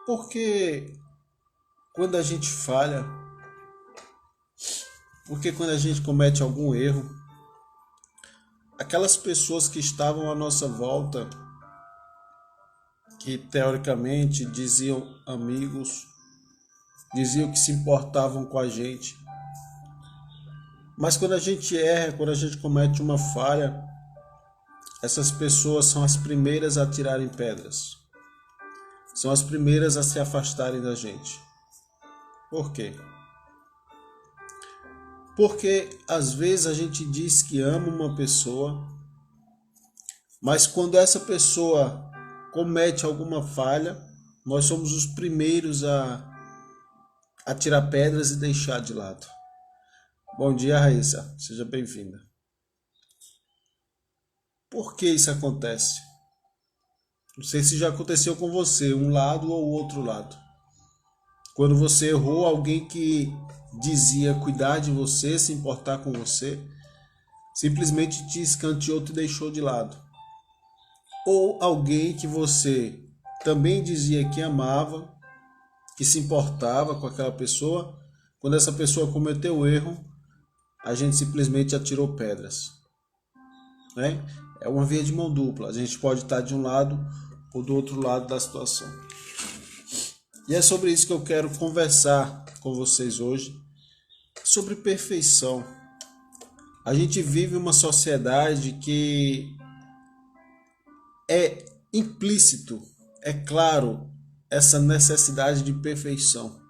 Porque quando a gente falha, porque quando a gente comete algum erro, aquelas pessoas que estavam à nossa volta, que teoricamente diziam amigos, diziam que se importavam com a gente, mas quando a gente erra, quando a gente comete uma falha, essas pessoas são as primeiras a tirarem pedras, são as primeiras a se afastarem da gente. Por quê? Porque às vezes a gente diz que ama uma pessoa, mas quando essa pessoa comete alguma falha, nós somos os primeiros a tirar pedras e deixar de lado. Bom dia, Raíssa. Seja bem-vinda. Por que isso acontece? Não sei se já aconteceu com você, um lado ou o outro lado. Quando você errou, alguém que dizia cuidar de você, se importar com você, simplesmente te escanteou, te deixou de lado. Ou alguém que você também dizia que amava, que se importava com aquela pessoa, quando essa pessoa cometeu o erro, a gente simplesmente atirou pedras, né? É uma via de mão dupla. A gente pode estar de um lado ou do outro lado da situação. E é sobre isso que eu quero conversar com vocês hoje, sobre perfeição. A gente vive uma sociedade que é implícito, é claro, essa necessidade de perfeição.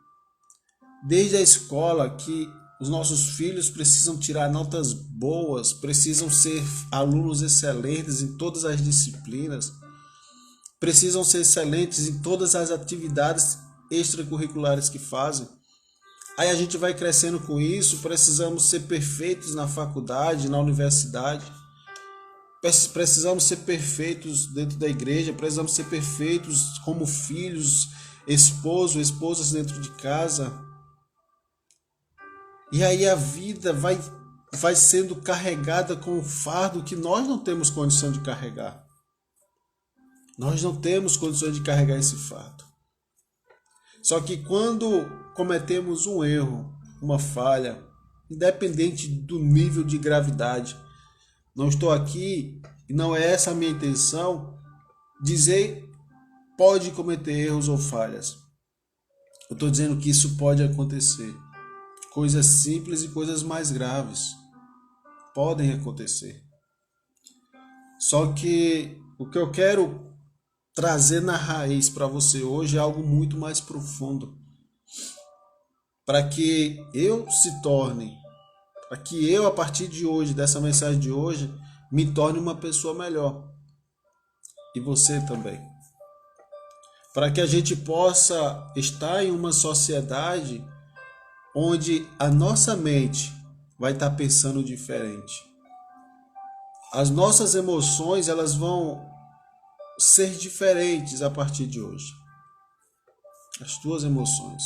Desde a escola que os nossos filhos precisam tirar notas boas, precisam ser alunos excelentes em todas as disciplinas, precisam ser excelentes em todas as atividades extracurriculares que fazem. Aí a gente vai crescendo com isso, precisamos ser perfeitos na faculdade, na universidade, precisamos ser perfeitos dentro da igreja, precisamos ser perfeitos como filhos, esposas dentro de casa. E aí a vida vai sendo carregada com um fardo que nós não temos condição de carregar. Nós não temos condições de carregar esse fardo. Só que quando cometemos um erro, uma falha, independente do nível de gravidade, não estou aqui, e não é essa a minha intenção, dizer pode cometer erros ou falhas. Eu estou dizendo que isso pode acontecer. Coisas simples e coisas mais graves podem acontecer. Só que o que eu quero trazer na raiz para você hoje é algo muito mais profundo. Para que eu se torne, para que eu, a partir de hoje, dessa mensagem de hoje, me torne uma pessoa melhor. E você também. Para que a gente possa estar em uma sociedade onde a nossa mente vai estar pensando diferente. As nossas emoções, elas vão ser diferentes a partir de hoje. As tuas emoções.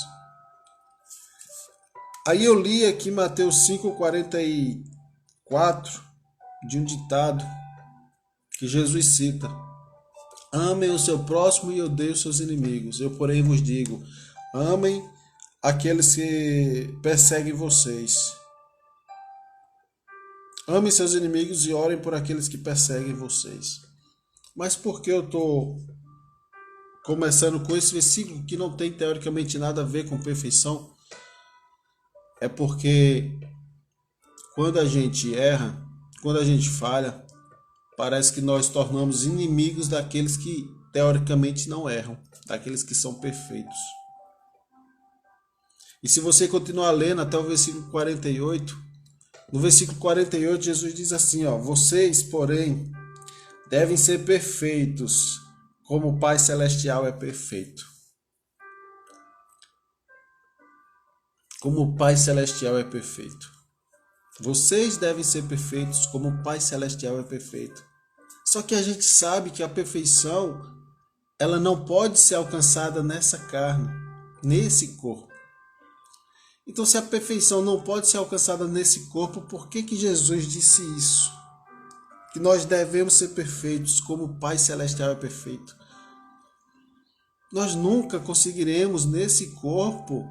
Aí eu li aqui Mateus 5,44, de um ditado que Jesus cita: amem o seu próximo e odeiem os seus inimigos. Eu, porém, vos digo, amem aqueles que perseguem vocês. Amem seus inimigos e orem por aqueles que perseguem vocês. Mas por que eu estou começando com esse versículo que não tem teoricamente nada a ver com perfeição? É porque quando a gente erra, quando a gente falha, parece que nós tornamos inimigos daqueles que teoricamente não erram, daqueles que são perfeitos. E se você continuar lendo até o versículo 48, no versículo 48 Jesus diz assim, vocês, porém, devem ser perfeitos, como o Pai Celestial é perfeito. Como o Pai Celestial é perfeito. Vocês devem ser perfeitos, como o Pai Celestial é perfeito. Só que a gente sabe que a perfeição, ela não pode ser alcançada nessa carne, nesse corpo. Então, se a perfeição não pode ser alcançada nesse corpo, por que Jesus disse isso? Que nós devemos ser perfeitos, como o Pai Celestial é perfeito. Nós nunca conseguiremos nesse corpo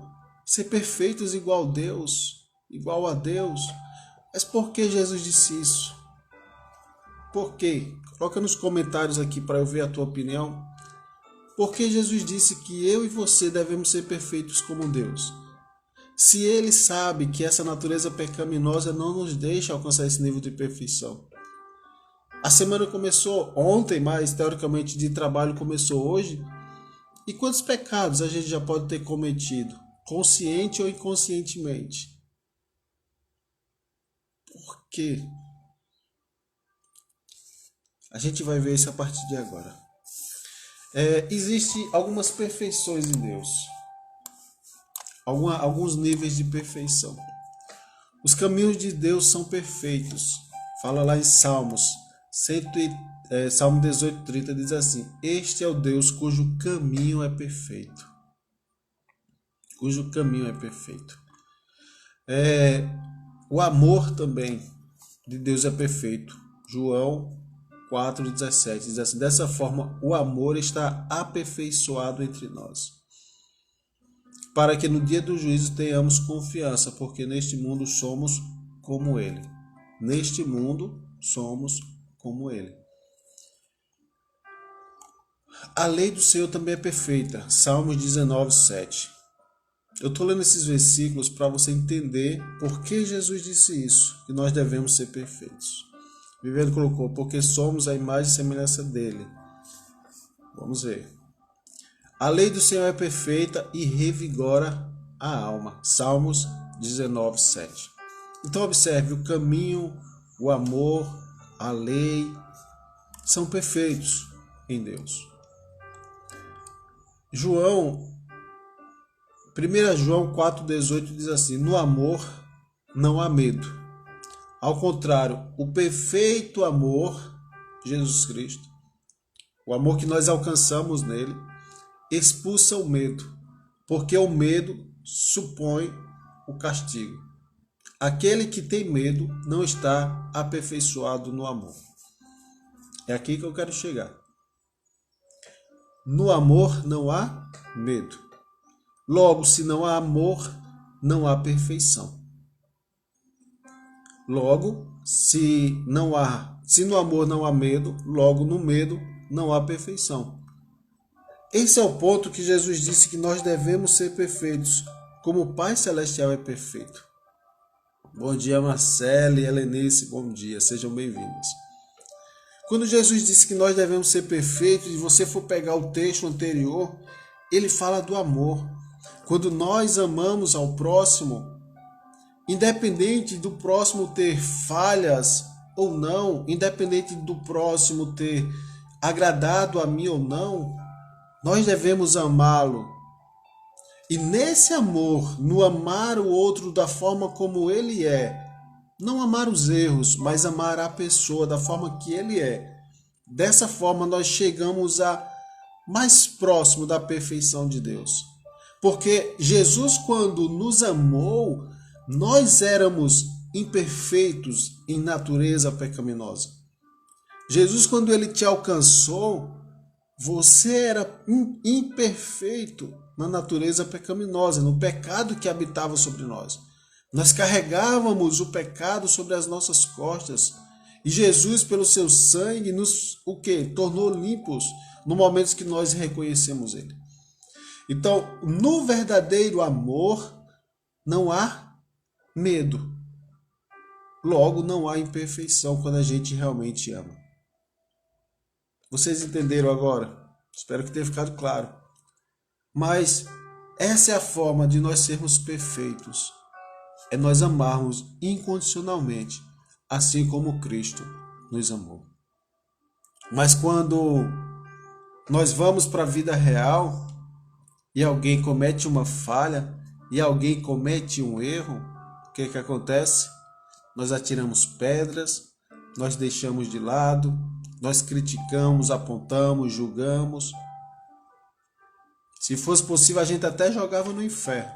ser perfeitos igual a Deus. Mas por que Jesus disse isso? Por quê? Coloca nos comentários aqui para eu ver a tua opinião. Por que Jesus disse que eu e você devemos ser perfeitos como Deus? Se ele sabe que essa natureza pecaminosa não nos deixa alcançar esse nível de perfeição. A semana começou ontem, mas teoricamente de trabalho começou hoje. E quantos pecados a gente já pode ter cometido, consciente ou inconscientemente? Por quê? A gente vai ver isso a partir de agora. Existem algumas perfeições em Deus. Alguns níveis de perfeição. Os caminhos de Deus são perfeitos. Fala lá em Salmo 18:30 diz assim: este é o Deus cujo caminho é perfeito. Cujo caminho é perfeito. O amor também de Deus é perfeito. João 4:17 diz assim: dessa forma o amor está aperfeiçoado entre nós, para que no dia do juízo tenhamos confiança, porque neste mundo somos como Ele. Neste mundo somos como Ele. A lei do Senhor também é perfeita. Salmos 19:7. Eu estou lendo esses versículos para você entender por que Jesus disse isso, que nós devemos ser perfeitos. Viviane colocou, porque somos a imagem e semelhança dele. Vamos ver. A lei do Senhor é perfeita e revigora a alma. Salmos 19:7. Então observe, o caminho, o amor, a lei são perfeitos em Deus. 1 João 4:18 diz assim: no amor não há medo. Ao contrário, o perfeito amor, Jesus Cristo, o amor que nós alcançamos nele, expulsa o medo, porque o medo supõe o castigo. Aquele que tem medo não está aperfeiçoado no amor. É aqui que eu quero chegar. No amor não há medo. Logo, se não há amor, não há perfeição. Logo, se no amor não há medo, logo no medo não há perfeição. Esse é o ponto que Jesus disse que nós devemos ser perfeitos, como o Pai Celestial é perfeito. Bom dia, Marcela e Helenice, bom dia, sejam bem-vindos. Quando Jesus disse que nós devemos ser perfeitos, e você for pegar o texto anterior, ele fala do amor. Quando nós amamos ao próximo, independente do próximo ter falhas ou não, independente do próximo ter agradado a mim ou não, nós devemos amá-lo. E nesse amor, no amar o outro da forma como ele é, não amar os erros, mas amar a pessoa da forma que ele é. Dessa forma nós chegamos a mais próximo da perfeição de Deus. Porque Jesus, quando nos amou, nós éramos imperfeitos em natureza pecaminosa. Jesus, quando ele te alcançou, você era imperfeito na natureza pecaminosa, no pecado que habitava sobre nós. Nós carregávamos o pecado sobre as nossas costas. E Jesus, pelo seu sangue, nos tornou limpos no momento que nós reconhecemos ele. Então, no verdadeiro amor, não há medo. Logo, não há imperfeição quando a gente realmente ama. Vocês entenderam agora? Espero que tenha ficado claro. Mas essa é a forma de nós sermos perfeitos. É nós amarmos incondicionalmente, assim como Cristo nos amou. Mas quando nós vamos para a vida real e alguém comete uma falha, e alguém comete um erro, o que acontece? Nós atiramos pedras, nós deixamos de lado, nós criticamos, apontamos, julgamos. Se fosse possível, a gente até jogava no inferno.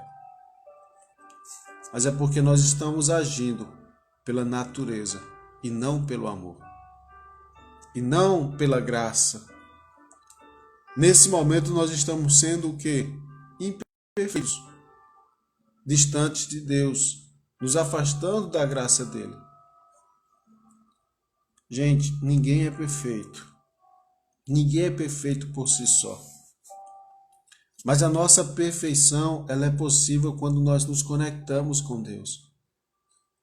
Mas é porque nós estamos agindo pela natureza e não pelo amor. E não pela graça. Nesse momento nós estamos sendo o quê? Imperfeitos, distantes de Deus, nos afastando da graça dele. Gente, ninguém é perfeito. Ninguém é perfeito por si só. Mas a nossa perfeição, ela é possível quando nós nos conectamos com Deus.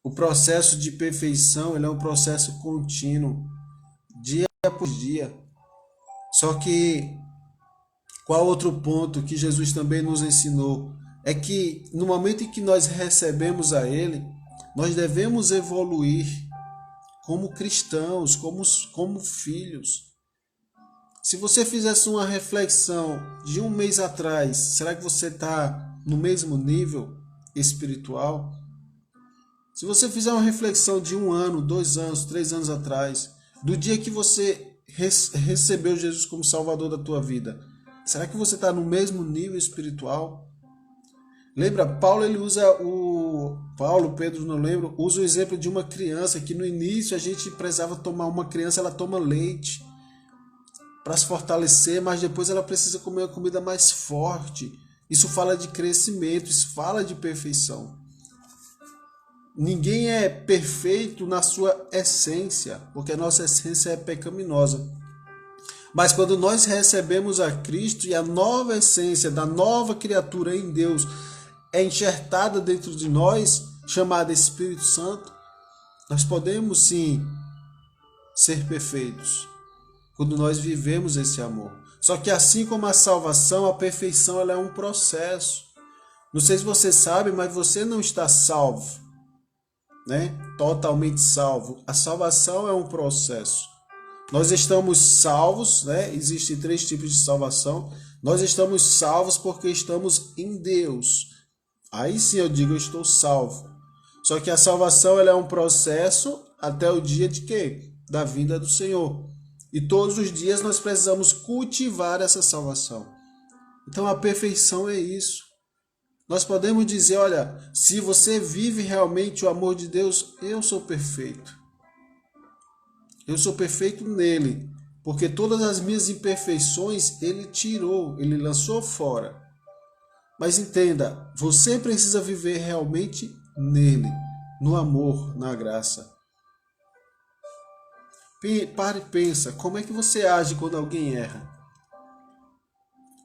O processo de perfeição, ele é um processo contínuo, dia após dia. Só que, qual outro ponto que Jesus também nos ensinou? É que no momento em que nós recebemos a Ele, nós devemos evoluir como cristãos, como filhos. Se você fizesse uma reflexão de um mês atrás, será que você está no mesmo nível espiritual? Se você fizer uma reflexão de 1 ano, 2 anos, 3 anos atrás, do dia que você recebeu Jesus como Salvador da tua vida, será que você está no mesmo nível espiritual? Lembra, Pedro, não lembro, usa o exemplo de uma criança que no início a gente precisava tomar, uma criança ela toma leite para se fortalecer, mas depois ela precisa comer uma comida mais forte. Isso fala de crescimento, isso fala de perfeição. Ninguém é perfeito na sua essência, porque a nossa essência é pecaminosa. Mas quando nós recebemos a Cristo e a nova essência da nova criatura em Deus é enxertada dentro de nós, chamada Espírito Santo, nós podemos sim ser perfeitos quando nós vivemos esse amor. Só que assim como a salvação, a perfeição ela é um processo. Não sei se você sabe, mas você não está salvo, né? Totalmente salvo. A salvação é um processo. Nós estamos salvos, né? Existem 3 tipos de salvação. Nós estamos salvos porque estamos em Deus. Aí sim eu digo, eu estou salvo. Só que a salvação ela é um processo até o dia de quê? Da vinda do Senhor. E todos os dias nós precisamos cultivar essa salvação. Então a perfeição é isso. Nós podemos dizer, olha, se você vive realmente o amor de Deus, eu sou perfeito. Eu sou perfeito nele, porque todas as minhas imperfeições ele tirou, ele lançou fora. Mas entenda, você precisa viver realmente nele, no amor, na graça. Pare e pensa, como é que você age quando alguém erra?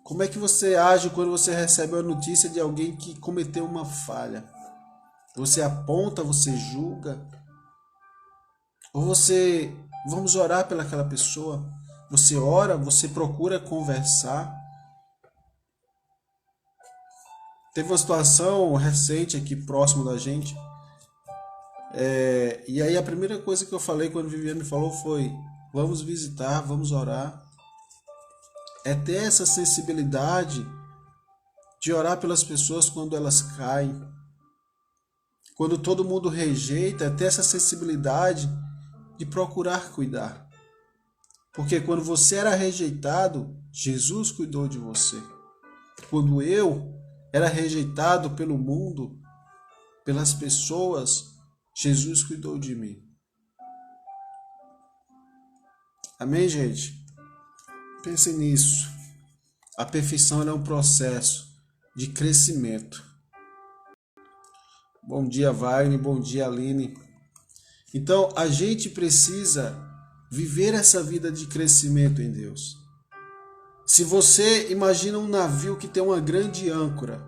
Como é que você age quando você recebe a notícia de alguém que cometeu uma falha? Você aponta, você julga? Ou você, vamos orar pelaquela pessoa? Você ora, você procura conversar? Teve uma situação recente aqui próximo da gente. E aí a primeira coisa que eu falei quando Viviane me falou foi: vamos visitar, vamos orar. É ter essa sensibilidade de orar pelas pessoas quando elas caem. Quando todo mundo rejeita, é ter essa sensibilidade de procurar cuidar. Porque quando você era rejeitado, Jesus cuidou de você. Quando eu era rejeitado pelo mundo, pelas pessoas, Jesus cuidou de mim. Amém, gente? Pense nisso. A perfeição é um processo de crescimento. Bom dia, Wagner. Bom dia, Aline. Então, a gente precisa viver essa vida de crescimento em Deus. Se você imagina um navio que tem uma grande âncora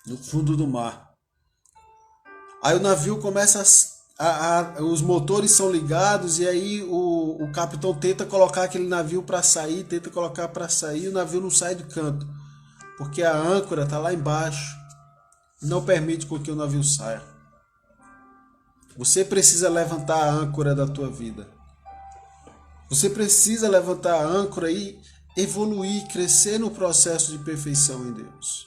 no fundo do mar, aí o navio começa os motores são ligados e aí o capitão tenta colocar aquele navio para sair, e o navio não sai do canto, porque a âncora está lá embaixo, não permite com que o navio saia. Você precisa levantar a âncora da tua vida. Você precisa levantar a âncora e evoluir, crescer no processo de perfeição em Deus.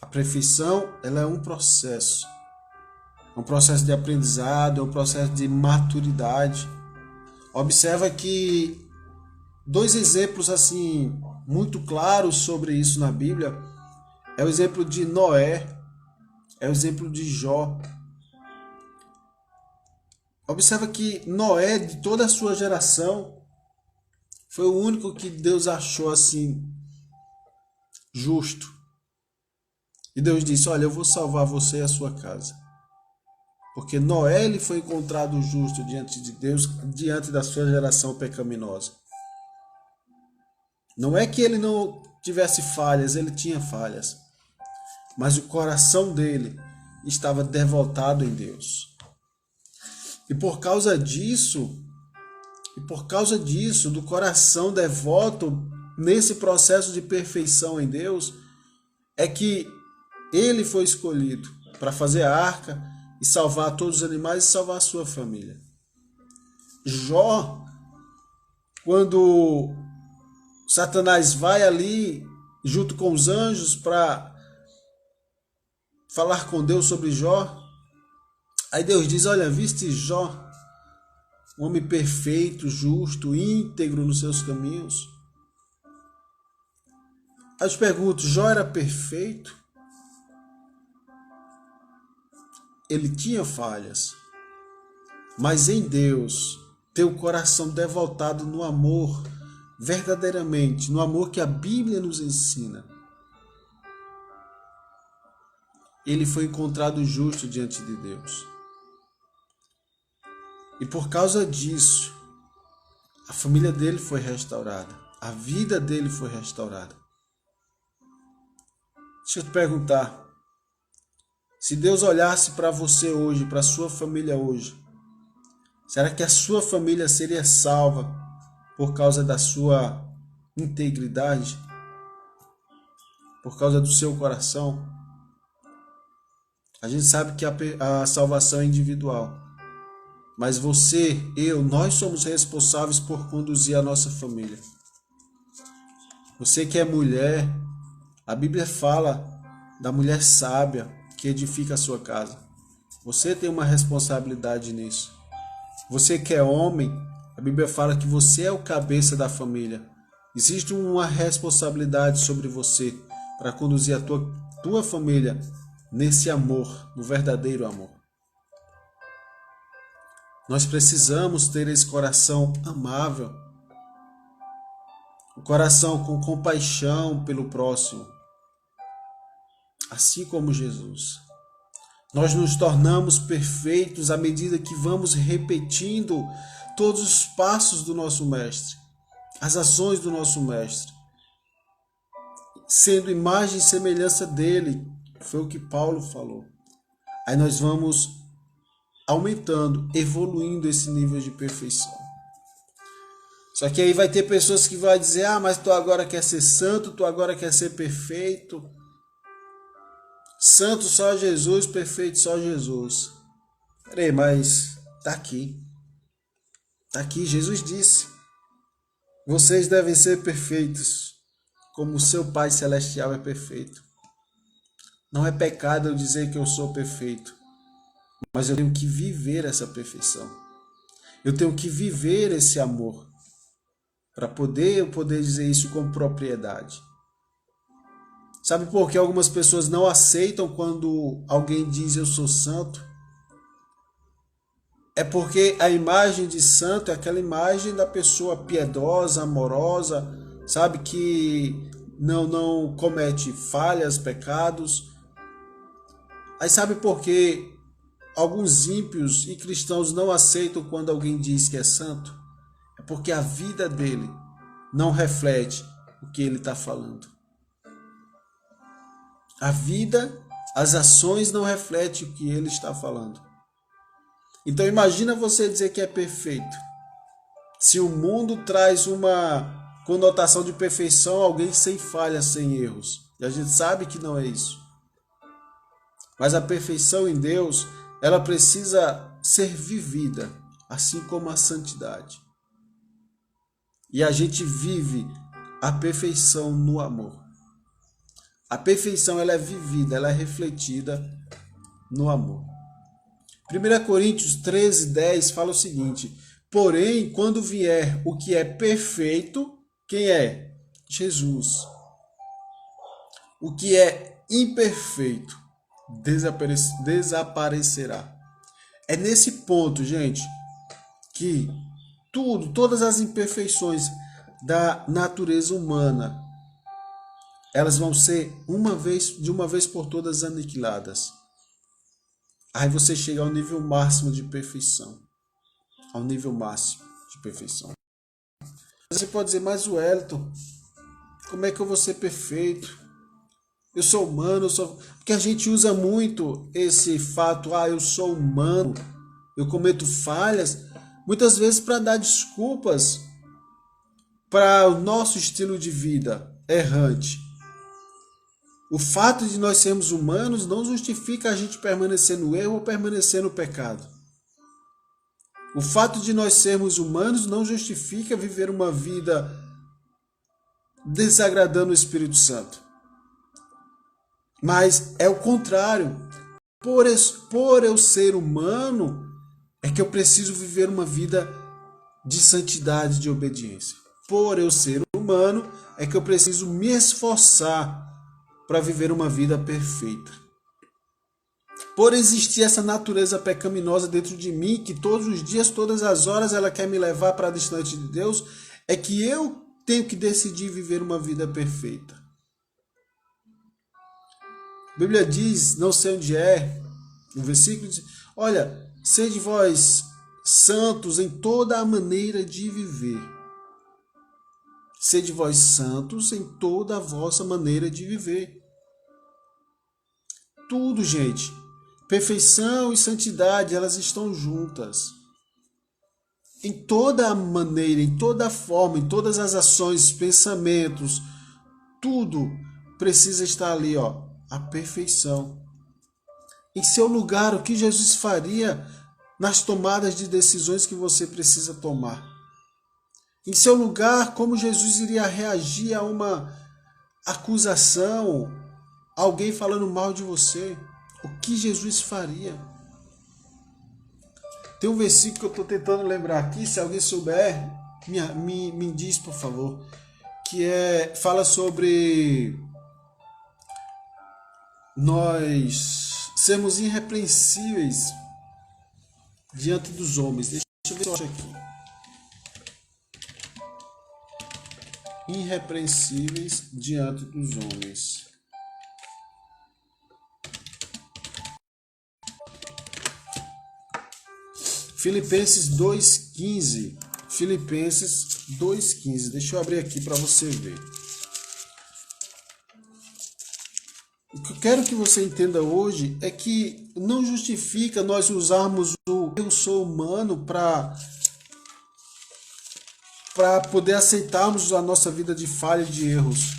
A perfeição, ela é um processo de aprendizado, é um processo de maturidade. Observa que 2 exemplos assim muito claros sobre isso na Bíblia é o exemplo de Noé, é o exemplo de Jó. Observa que Noé, de toda a sua geração, Foi o único que Deus achou assim justo. E Deus disse: olha, eu vou salvar você e a sua casa. Porque Noé ele foi encontrado justo diante de Deus, diante da sua geração pecaminosa. Não é que ele não tivesse falhas, ele tinha falhas. Mas o coração dele estava devotado em Deus. E por causa disso, do coração devoto nesse processo de perfeição em Deus, é que ele foi escolhido para fazer a arca e salvar todos os animais e salvar a sua família. Jó, quando Satanás vai ali junto com os anjos para falar com Deus sobre Jó, aí Deus diz: olha, viste Jó, um homem perfeito, justo, íntegro nos seus caminhos? Aí eu te pergunto, Jó era perfeito? Ele tinha falhas, mas em Deus, ter o coração devotado no amor, verdadeiramente, no amor que a Bíblia nos ensina, ele foi encontrado justo diante de Deus. E por causa disso, a família dele foi restaurada, a vida dele foi restaurada. Deixa eu te perguntar, se Deus olhasse para você hoje, para a sua família hoje, será que a sua família seria salva por causa da sua integridade? Por causa do seu coração? A gente sabe que a salvação é individual. Mas você, eu, nós somos responsáveis por conduzir a nossa família. Você que é mulher, a Bíblia fala da mulher sábia que edifica a sua casa. Você tem uma responsabilidade nisso. Você que é homem, a Bíblia fala que você é o cabeça da família. Existe uma responsabilidade sobre você para conduzir a tua família nesse amor, no verdadeiro amor. Nós precisamos ter esse coração amável, um coração com compaixão pelo próximo, assim como Jesus. Nós nos tornamos perfeitos à medida que vamos repetindo todos os passos do nosso Mestre, as ações do nosso Mestre, sendo imagem e semelhança dele. Foi o que Paulo falou. Aí nós vamos aumentando, evoluindo esse nível de perfeição. Só que aí vai ter pessoas que vão dizer: ah, mas tu agora quer ser santo, tu agora quer ser perfeito. Santo só Jesus, perfeito só Jesus. Peraí, mas tá aqui. Tá aqui, Jesus disse: vocês devem ser perfeitos, como o seu Pai Celestial é perfeito. Não é pecado eu dizer que eu sou perfeito, mas eu tenho que viver essa perfeição. Eu tenho que viver esse amor para poder dizer isso com propriedade. Sabe por que algumas pessoas não aceitam quando alguém diz eu sou santo? É porque a imagem de santo é aquela imagem da pessoa piedosa, amorosa, sabe, que não comete falhas, pecados. Aí sabe por que alguns ímpios e cristãos não aceitam quando alguém diz que é santo? É porque a vida dele não reflete o que ele está falando. A vida, as ações não refletem o que ele está falando. Então imagina você dizer que é perfeito. Se o mundo traz uma conotação de perfeição, alguém sem falhas, sem erros. E a gente sabe que não é isso. Mas a perfeição em Deus, ela precisa ser vivida, assim como a santidade. E a gente vive a perfeição no amor. A perfeição ela é vivida, ela é refletida no amor. 1 Coríntios 13:10 fala o seguinte: porém, quando vier o que é perfeito, quem é? Jesus. O que é imperfeito desaparecerá. É nesse ponto, gente, que todas as imperfeições, da natureza humana, elas vão ser de uma vez por todas aniquiladas. Aí você chega ao nível máximo de perfeição. Ao nível máximo de perfeição. Você pode dizer, mas Wellington, como é que eu vou ser perfeito? Eu sou humano, porque a gente usa muito esse fato, eu sou humano, eu cometo falhas, muitas vezes para dar desculpas para o nosso estilo de vida errante. O fato de nós sermos humanos não justifica a gente permanecer no erro ou permanecer no pecado. O fato de nós sermos humanos não justifica viver uma vida desagradando o Espírito Santo. Mas é o contrário. Por eu ser humano, é que eu preciso viver uma vida de santidade, de obediência. Por eu ser humano, é que eu preciso me esforçar para viver uma vida perfeita. Por existir essa natureza pecaminosa dentro de mim, que todos os dias, todas as horas, ela quer me levar para distante de Deus, é que eu tenho que decidir viver uma vida perfeita. A Bíblia diz, não sei onde é, no versículo diz, olha, sede vós santos em toda a maneira de viver. Sede vós santos em toda a vossa maneira de viver. Tudo, gente. Perfeição e santidade, elas estão juntas. Em toda a maneira, em toda a forma, em todas as ações, pensamentos, tudo precisa estar ali, a perfeição. Em seu lugar, o que Jesus faria nas tomadas de decisões que você precisa tomar? Em seu lugar, como Jesus iria reagir a uma acusação, alguém falando mal de você? O que Jesus faria? Tem um versículo que eu estou tentando lembrar aqui, se alguém souber, me diz, por favor, que fala sobre nós sermos irrepreensíveis diante dos homens. Deixa eu ver se eu acho aqui. Irrepreensíveis diante dos homens. Filipenses 2,15. Filipenses 2,15. Deixa eu abrir aqui para você ver. O que eu quero que você entenda hoje é que não justifica nós usarmos o eu sou humano para poder aceitarmos a nossa vida de falha e de erros.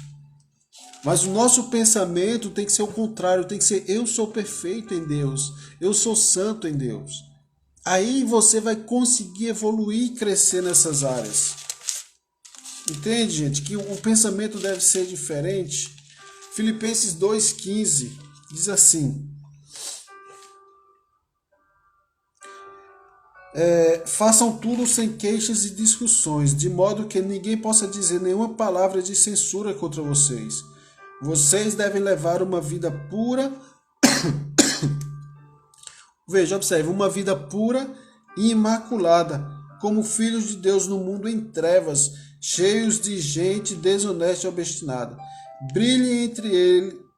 Mas o nosso pensamento tem que ser o contrário, tem que ser eu sou perfeito em Deus, eu sou santo em Deus. Aí você vai conseguir evoluir e crescer nessas áreas. Entende, gente? Que o pensamento deve ser diferente. Filipenses 2,15 diz assim: façam tudo sem queixas e discussões, de modo que ninguém possa dizer nenhuma palavra de censura contra vocês. Vocês devem levar uma vida pura. Veja, observe, uma vida pura e imaculada, como filhos de Deus no mundo em trevas, cheios de gente desonesta e obstinada. Brilhem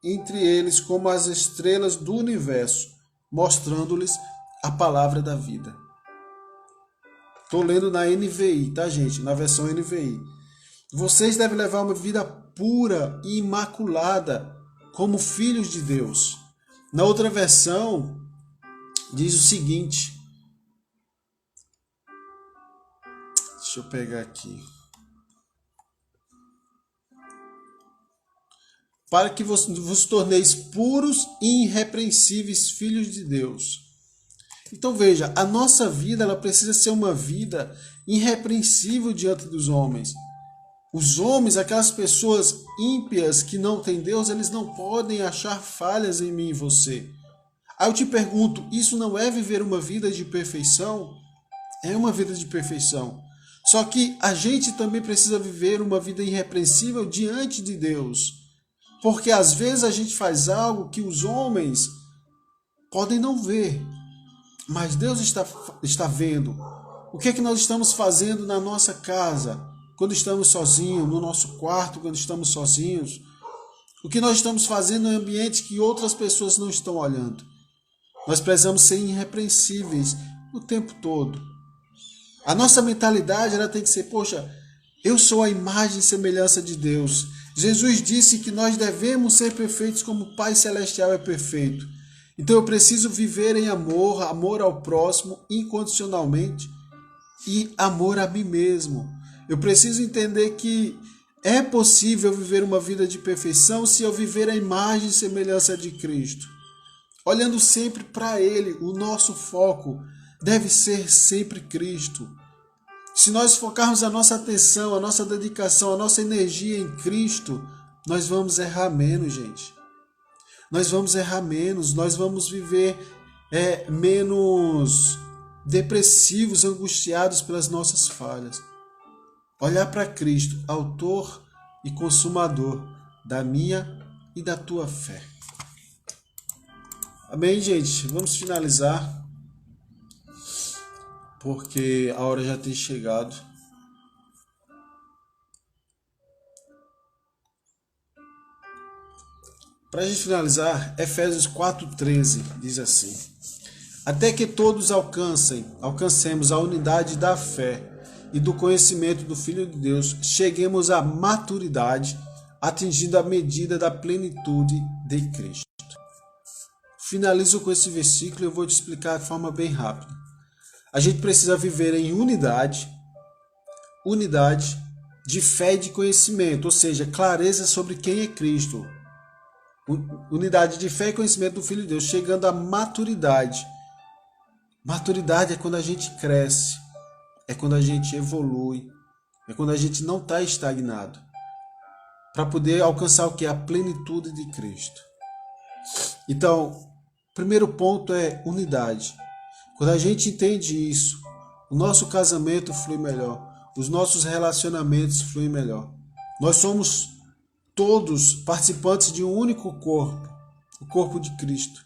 entre eles como as estrelas do universo, mostrando-lhes a palavra da vida. Estou lendo na NVI, tá, gente? Na versão NVI. Vocês devem levar uma vida pura e imaculada, como filhos de Deus. Na outra versão, diz o seguinte. Deixa eu pegar aqui. Para que vos torneis puros e irrepreensíveis filhos de Deus. Então veja, a nossa vida ela precisa ser uma vida irrepreensível diante dos homens. Os homens, aquelas pessoas ímpias que não têm Deus, eles não podem achar falhas em mim e você. Aí eu te pergunto, isso não é viver uma vida de perfeição? É uma vida de perfeição. Só que a gente também precisa viver uma vida irrepreensível diante de Deus. Porque às vezes a gente faz algo que os homens podem não ver. Mas Deus está vendo. O que é que nós estamos fazendo na nossa casa? quando estamos sozinhos, no nosso quarto, quando estamos sozinhos, o que nós estamos fazendo em ambiente que outras pessoas não estão olhando. Nós precisamos ser irrepreensíveis o tempo todo. A nossa mentalidade ela tem que ser, poxa, eu sou a imagem e semelhança de Deus. Jesus disse que nós devemos ser perfeitos como o Pai Celestial é perfeito. Então eu preciso viver em amor, amor ao próximo incondicionalmente e amor a mim mesmo. Eu preciso entender que é possível viver uma vida de perfeição se eu viver a imagem e semelhança de Cristo. Olhando sempre para Ele, o nosso foco deve ser sempre Cristo. Se nós focarmos a nossa atenção, a nossa dedicação, a nossa energia em Cristo, nós vamos errar menos, gente. Nós vamos errar menos, nós vamos viver menos depressivos, angustiados pelas nossas falhas. Olhar para Cristo, autor e consumador da minha e da tua fé. Amém, gente? Vamos finalizar, porque a hora já tem chegado. Para a gente finalizar, Efésios 4,13 diz assim: até que todos alcancemos a unidade da fé e do conhecimento do Filho de Deus, cheguemos à maturidade, atingindo a medida da plenitude de Cristo. Finalizo com esse versículo e eu vou te explicar de forma bem rápida. A gente precisa viver em unidade de fé e de conhecimento, ou seja, clareza sobre quem é Cristo. Unidade de fé e conhecimento do Filho de Deus, chegando à maturidade. Maturidade é quando a gente cresce, é quando a gente evolui, é quando a gente não está estagnado, para poder alcançar o que? A plenitude de Cristo. Então, o primeiro ponto é unidade. Quando a gente entende isso, o nosso casamento flui melhor, os nossos relacionamentos fluem melhor. Nós somos todos participantes de um único corpo, o corpo de Cristo.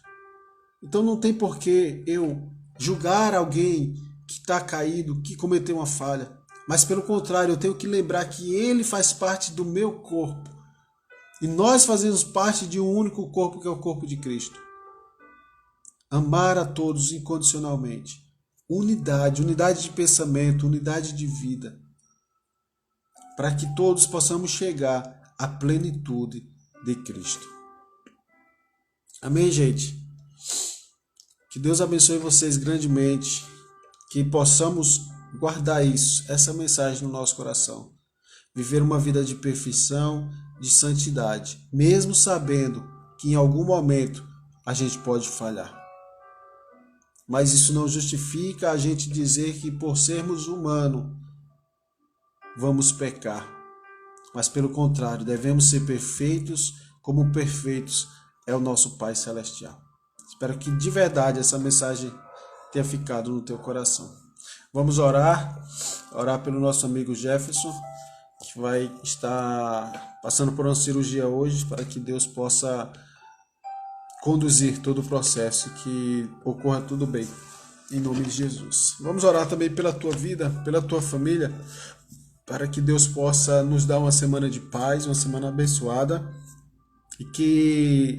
Então não tem por que eu julgar alguém que está caído, que cometeu uma falha. Mas pelo contrário, eu tenho que lembrar que ele faz parte do meu corpo. E nós fazemos parte de um único corpo, que é o corpo de Cristo. Amar a todos incondicionalmente. Unidade de pensamento, unidade de vida. Para que todos possamos chegar à plenitude de Cristo. Amém, gente? Que Deus abençoe vocês grandemente. Que possamos guardar isso, essa mensagem no nosso coração. Viver uma vida de perfeição, de santidade, mesmo sabendo que em algum momento a gente pode falhar. Mas isso não justifica a gente dizer que por sermos humanos vamos pecar. Mas pelo contrário, devemos ser perfeitos como perfeitos é o nosso Pai Celestial. Espero que de verdade essa mensagem tenha ficado no teu coração. Vamos orar pelo nosso amigo Jefferson, que vai estar passando por uma cirurgia hoje, para que Deus possa conduzir todo o processo, que ocorra tudo bem, em nome de Jesus. Vamos orar também pela tua vida, pela tua família, para que Deus possa nos dar uma semana de paz, uma semana abençoada, e que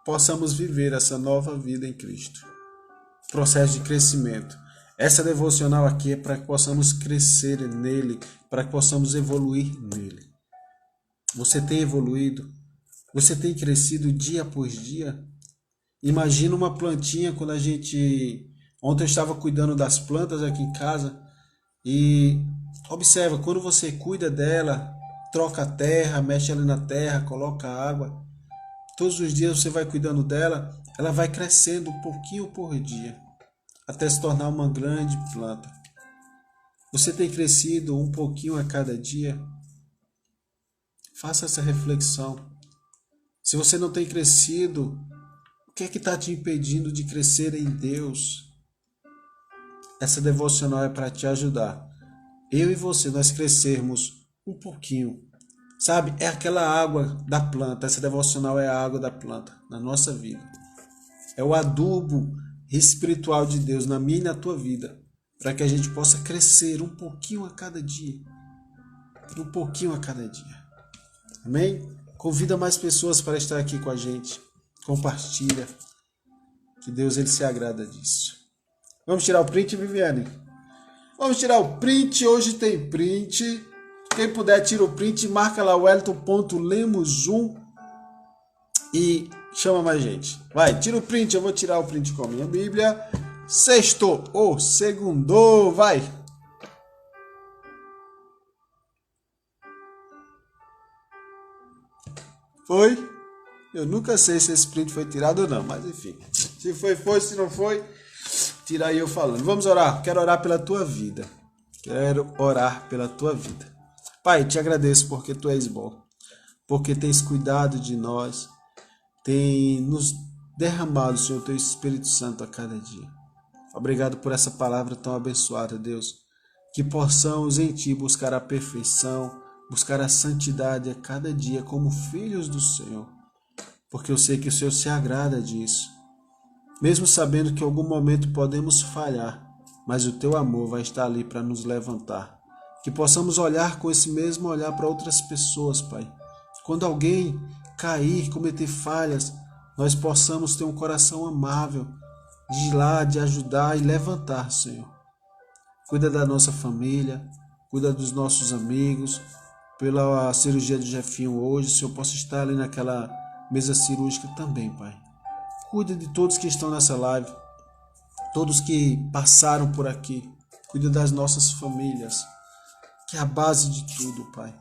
possamos viver essa nova vida em Cristo. Processo de crescimento. Essa devocional aqui é para que possamos crescer nele, para que possamos evoluir nele. Você tem evoluído? Você tem crescido dia após dia? Imagina uma plantinha quando a gente... Ontem eu estava cuidando das plantas aqui em casa e observa, quando você cuida dela, troca a terra, mexe ali na terra, coloca água, todos os dias você vai cuidando dela, ela vai crescendo um pouquinho por dia, até se tornar uma grande planta. Você tem crescido um pouquinho a cada dia? Faça essa reflexão. Se você não tem crescido, o que é que está te impedindo de crescer em Deus? Essa devocional é para te ajudar. Eu e você, nós crescermos um pouquinho. Sabe, é aquela água da planta. Essa devocional é a água da planta na nossa vida. É o adubo espiritual de Deus na minha e na tua vida, para que a gente possa crescer um pouquinho a cada dia. Um pouquinho a cada dia. Amém? Convida mais pessoas para estar aqui com a gente. Compartilha. Que Deus ele se agrada disso. Vamos tirar o print, Viviane? Vamos tirar o print. Hoje tem print. Quem puder, tira o print. Marca lá o Wellington.lemos1 e chama mais gente. Vai, tira o print. Eu vou tirar o print com a minha Bíblia. Sexto ou segundo. Vai. Foi? Eu nunca sei se esse print foi tirado ou não, mas enfim. Se foi, foi. Se não foi, tira aí eu falando. Vamos orar. Quero orar pela tua vida. Quero orar pela tua vida. Pai, te agradeço porque tu és bom. Porque tens cuidado de nós. Tem nos derramado, Senhor, teu Espírito Santo a cada dia. Obrigado por essa palavra tão abençoada, Deus. Que possamos em ti buscar a perfeição, buscar a santidade a cada dia como filhos do Senhor, porque eu sei que o Senhor se agrada disso, mesmo sabendo que em algum momento podemos falhar, mas o teu amor vai estar ali para nos levantar, que possamos olhar com esse mesmo olhar para outras pessoas, Pai. Quando alguém cair, cometer falhas, nós possamos ter um coração amável, de ir lá, de ajudar e levantar, Senhor. Cuida da nossa família, cuida dos nossos amigos. Pela cirurgia do Jefinho hoje, o Senhor possa estar ali naquela mesa cirúrgica também, Pai. Cuida de todos que estão nessa live, todos que passaram por aqui. Cuida das nossas famílias, que é a base de tudo, Pai.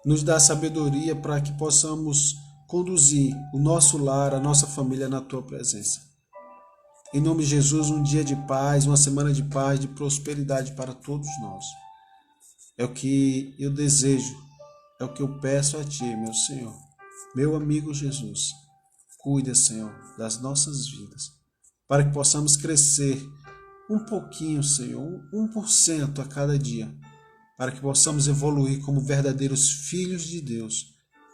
Nos dá sabedoria para que possamos conduzir o nosso lar, a nossa família na Tua presença. Em nome de Jesus, um dia de paz, uma semana de paz, de prosperidade para todos nós. É o que eu desejo. É o que eu peço a Ti, meu Senhor. Meu amigo Jesus, cuida, Senhor, das nossas vidas, para que possamos crescer um pouquinho, Senhor, 1% a cada dia, para que possamos evoluir como verdadeiros filhos de Deus,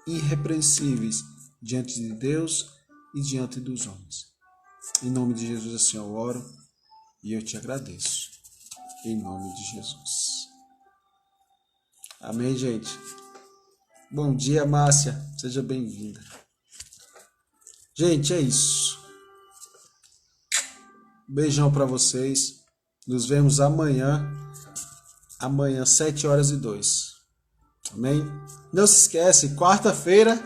irrepreensíveis diante de Deus e diante dos homens. Em nome de Jesus, assim eu oro e eu te agradeço. Em nome de Jesus. Amém, gente? Bom dia, Márcia. Seja bem-vinda. Gente, é isso. Beijão para vocês. Nos vemos amanhã. Amanhã, 7h02. Amém? Não se esquece, quarta-feira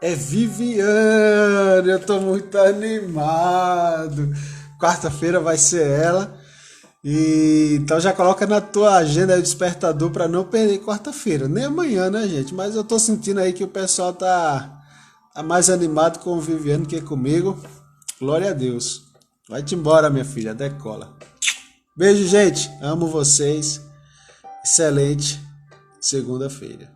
é Viviane. Eu tô muito animado. Quarta-feira vai ser ela. E então já coloca na tua agenda aí o despertador para não perder quarta-feira. Nem amanhã, né, gente? Mas eu tô sentindo aí que o pessoal tá mais animado com o Viviane que comigo. Glória a Deus. Vai-te embora, minha filha. Decola. Beijo, gente. Amo vocês. Excelente segunda-feira.